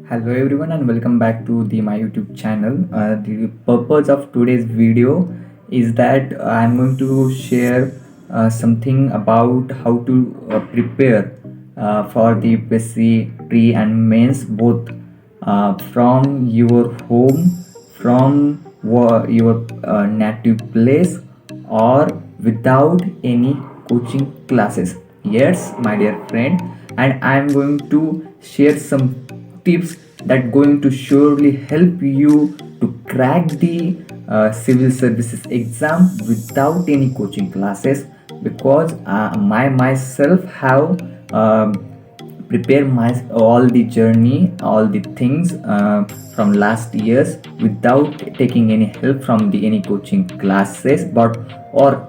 Hello everyone and welcome back to the my YouTube channel. The purpose of today's video is that I'm going to share something about how to prepare for the UPSC pre and mains both from your home, from your native place, or without any coaching classes. Yes, my dear friend, and I'm going to share some tips that going to surely help you to crack the civil services exam without any coaching classes, because my myself have prepare my all the journey, all the things from last years without taking any help from the any coaching classes, but or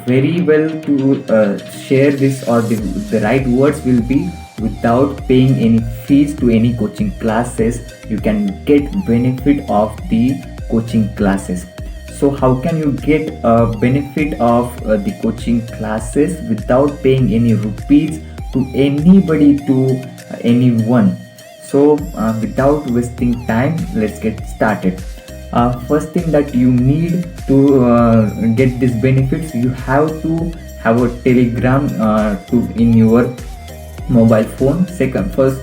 very well to share this, or the right words will be without paying any fees to any coaching classes. You can get benefit of the coaching classes. So how can you get a benefit of the coaching classes without paying any rupees to anybody, to anyone? So without wasting time, let's get started. First thing that you need to get these benefits, you have to have a telegram to in your mobile phone. Second, first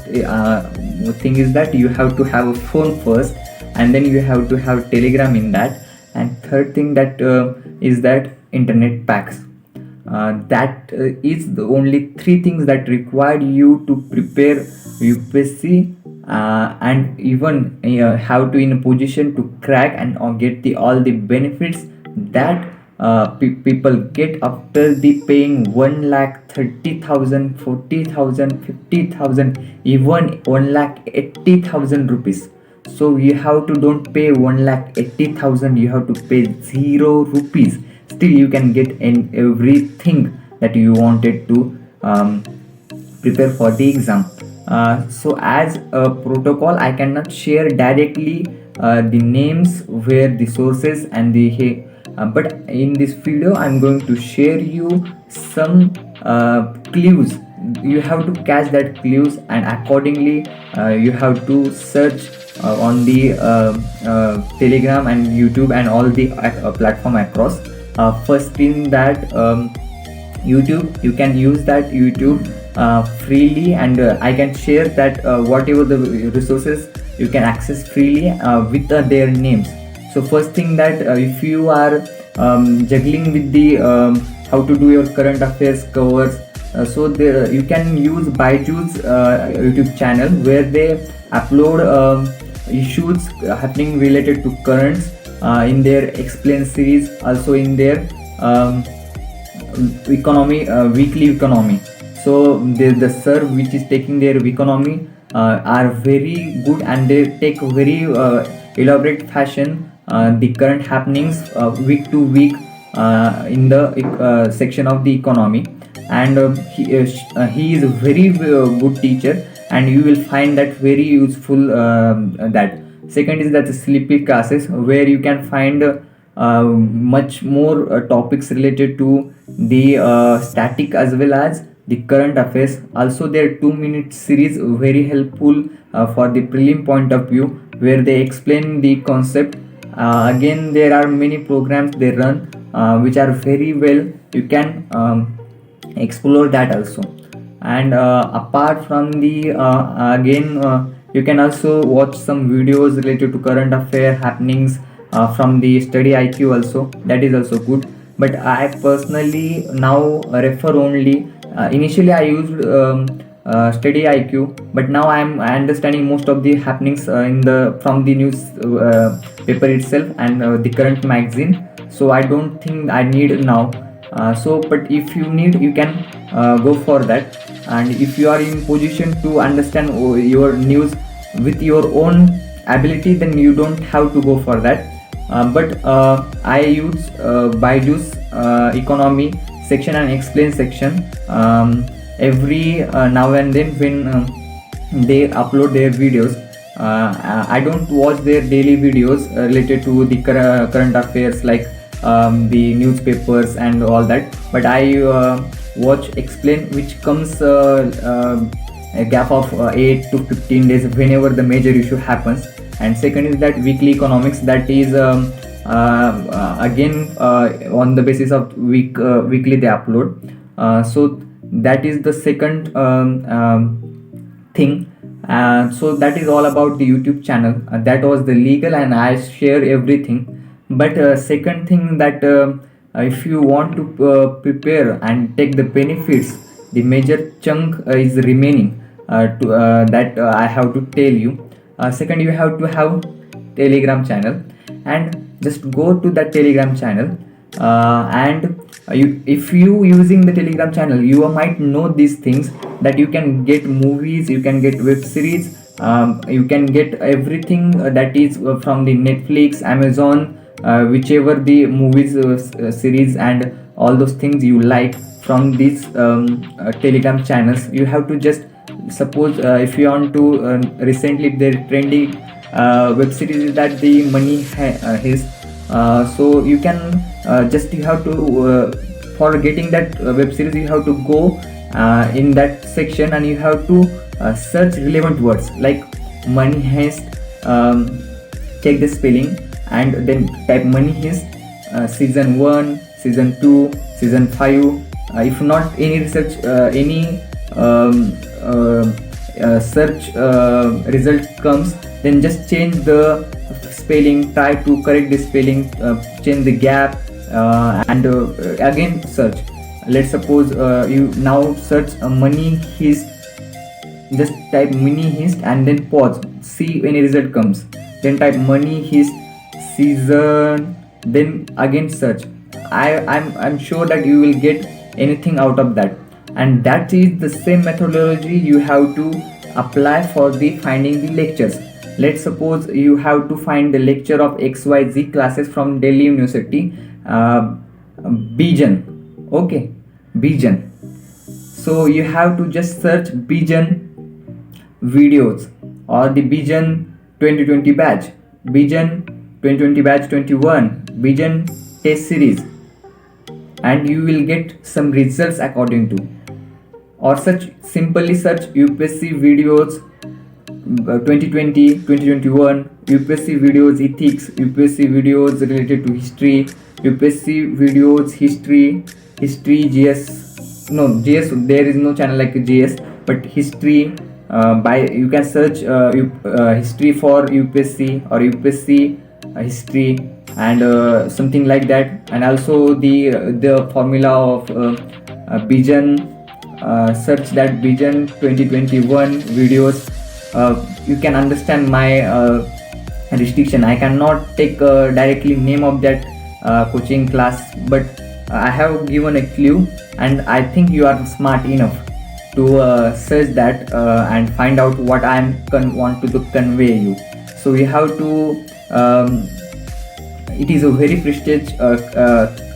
thing is that you have to have a phone first, and then you have to have telegram in that. And third thing that is that internet packs. That is the only three things that required you to prepare UPSC, and even have to in a position to crack and or get the all the benefits that people get after the paying 1,30,000, 40,000, 50,000, even 1,80,000 rupees. So you have to don't pay 1,80,000, you have to pay 0 rupees. Still you can get in everything that you wanted to prepare for the exam. So as a protocol, I cannot share directly the names, where the sources and the but in this video I'm going to share you some clues. You have to catch that clues, and accordingly you have to search on the telegram and youtube and all the platform across. First in that youtube, you can use that youtube freely, and I can share that whatever the resources you can access freely with their names. So first thing that if you are juggling with the how to do your current affairs covers, so there you can use Byju's YouTube channel, where they upload issues happening related to currents in their explain series, also in their economy, weekly economy. So the sir which is taking their economy are very good, and they take very elaborate fashion the current happenings week to week in the section of the economy. And he is a very good teacher, and you will find that very useful. That second is that the sleepy classes, where you can find much more topics related to the static as well as the current affairs. Also their 2 minute series very helpful for the prelim point of view, where they explain the concept. Again there are many programs they run which are very well, you can explore that also. And apart from the again you can also watch some videos related to current affair happenings from the study IQ also, that is also good. But I personally now refer only, initially I used study IQ, but now I'm understanding most of the happenings in the from the news paper itself and the current magazine. So I don't think I need now. So but if you need, you can go for that. And if you are in position to understand your news with your own ability, then you don't have to go for that. But I use Byju's economy section and explain section every now and then when they upload their videos. I don't watch their daily videos related to the current affairs like the newspapers and all that, but I watch explain which comes a gap of 8 to 15 days whenever the major issue happens. And second is that weekly economics, that is again on the basis of weekly they upload. So that is the second thing. So that is all about the YouTube channel. That was the legal, and I share everything. But second thing, that if you want to prepare and take the benefits, the major chunk is remaining that I have to tell you. Second, you have to have Telegram channel, and just go to that Telegram channel, and if you using the Telegram channel, you might know these things, that you can get movies, you can get web series, you can get everything that is from the Netflix, Amazon, whichever the movies, series, and all those things you like from these Telegram channels. You have to just suppose if you want to recently the trendy web series is that the Money Heist. So you can just, you have to for getting that web series, you have to go in that section, and you have to search relevant words like Money Heist, check the spelling, and then type Money Heist season 1, season 2, season 5. If not any research, any search result comes, then just change the spelling, try to correct the spelling, change the gap, and again search. Let's suppose you now search Money Heist, just type Money Heist and then pause, see any result comes, then type Money Heist season, then again search. I'm sure that you will get anything out of that. And that is the same methodology you have to apply for the finding the lectures. Let's suppose you have to find the lecture of XYZ classes from Delhi University, Bijan. Okay, Bijan. So you have to just search Bijan videos, or the Bijan 2020 batch, Bijan 2020 batch 21, Bijan test series, and you will get some results according to. Or simply search UPSC videos 2020, 2021, UPSC videos ethics, UPSC videos related to history, UPSC videos history, GS. No, GS, there is no channel like GS, but history. By you can search history for UPSC, or UPSC history, and something like that. And also the formula of Bijan. Search that Bijan 2021 videos. You can understand my restriction. I cannot take directly name of that coaching class, but I have given a clue, and I think you are smart enough to search that and find out what I am want to convey you. So you have to. It is a very prestigious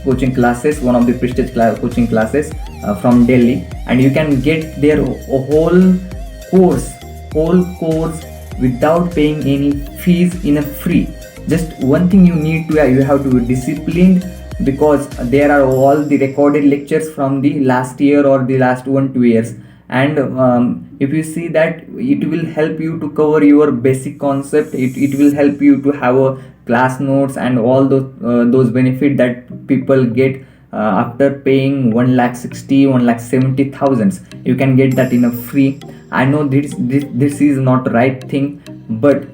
coaching classes, one of the prestigious coaching classes from Delhi, and you can get their whole course without paying any fees in a free. Just one thing you need to, you have to be disciplined, because there are all the recorded lectures from the last year or the last 1-2 years. And if you see that, it will help you to cover your basic concept. It will help you to have a class notes and all those benefit that people get after paying 1,60,000, 1,70,000. You can get that in a free. I know this is not right thing, but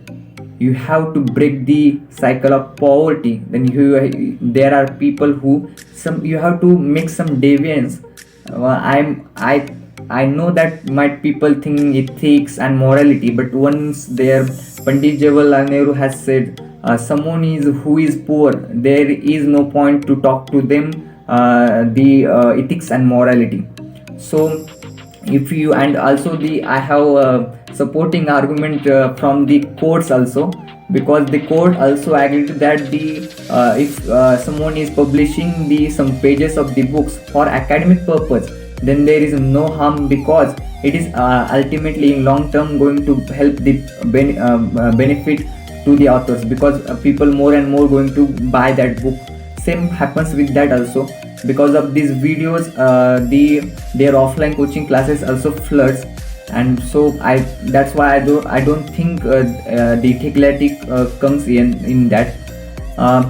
you have to break the cycle of poverty. Then there are people who you have to make some deviance. I know that might people think ethics and morality, but once there Pandit Jawaharlal Nehru has said, someone who is poor, there is no point to talk to them the ethics and morality. So if you, and also I have a supporting argument from the courts also, because the court also agreed that if someone is publishing some pages of the books for academic purpose, then there is no harm, because it is ultimately in long term going to help the benefit to the authors, because people more and more going to buy that book. Same happens with that also. Because of these videos, their offline coaching classes also floods, and so I that's why I don't think the Ethicletic comes in that.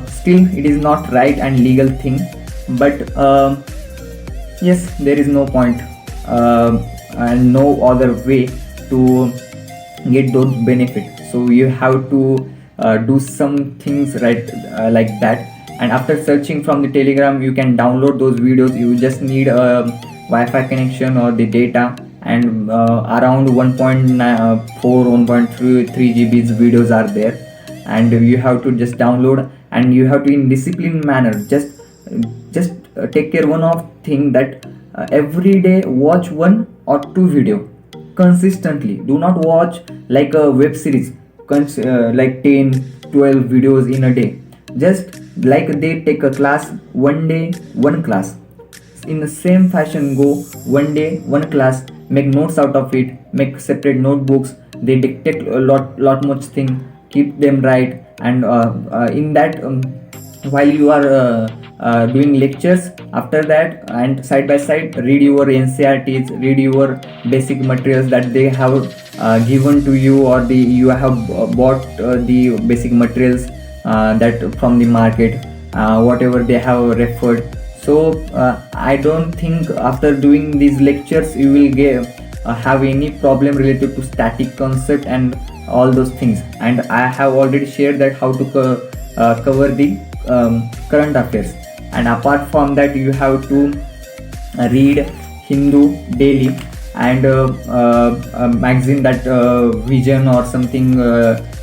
Still it is not right and legal thing, but yes, there is no point and no other way to get those benefits. So you have to do some things right, like that. And after searching from the Telegram, you can download those videos. You just need a Wi-Fi connection or the data, and around 1.4 1.3 GBs videos are there, and you have to just download, and you have to in disciplined manner just take care one of thing that every day watch one or two video consistently. Do not watch like a web series, like 10 12 videos in a day. Just like they take a class, one day one class, in the same fashion go one day one class, make notes out of it, make separate notebooks. They dictate a lot much thing, keep them right. And in that while you are doing lectures, after that, and side by side read your NCRTs, read your basic materials that they have given to you, or the you have bought the basic materials that from the market, whatever they have referred. So I don't think after doing these lectures you will get have any problem related to static concept and all those things. And I have already shared that how to cover the current affairs. And apart from that, you have to read Hindu daily, and a magazine that Vision or something,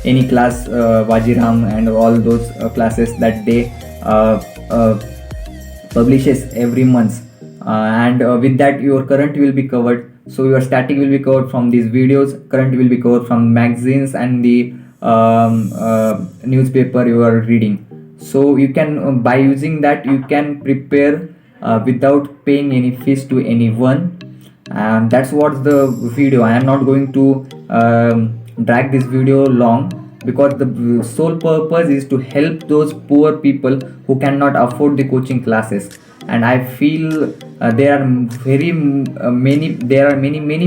any class, Vajiram and all those classes that they publishes every month. And with that your current will be covered. So your static will be covered from these videos, current will be covered from magazines and the newspaper you are reading. So you can by using that you can prepare without paying any fees to anyone. And that's what the video. I am not going to drag this video long, because the sole purpose is to help those poor people who cannot afford the coaching classes. And I feel there are many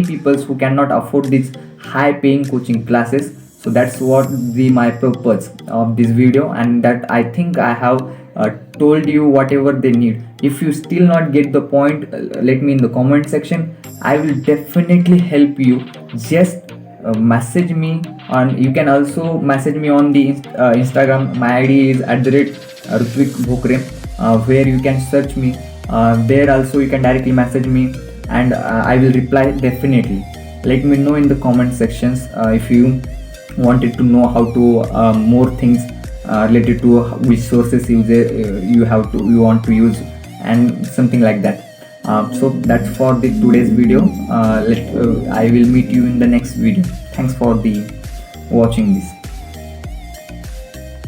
people who cannot afford these high paying coaching classes. So that's what the my purpose of this video, and that I think I have told you whatever they need. If you still not get the point, let me in the comment section. I will definitely help you. Just message me on. You can also message me on the Instagram. My ID is @Rutvik Bhokre, where you can search me. There also you can directly message me, and I will reply definitely. Let me know in the comment sections if you wanted to know how to more things related to which sources you want to use, and something like that. So that's for the today's video. I will meet you in the next video. Thanks for the watching this.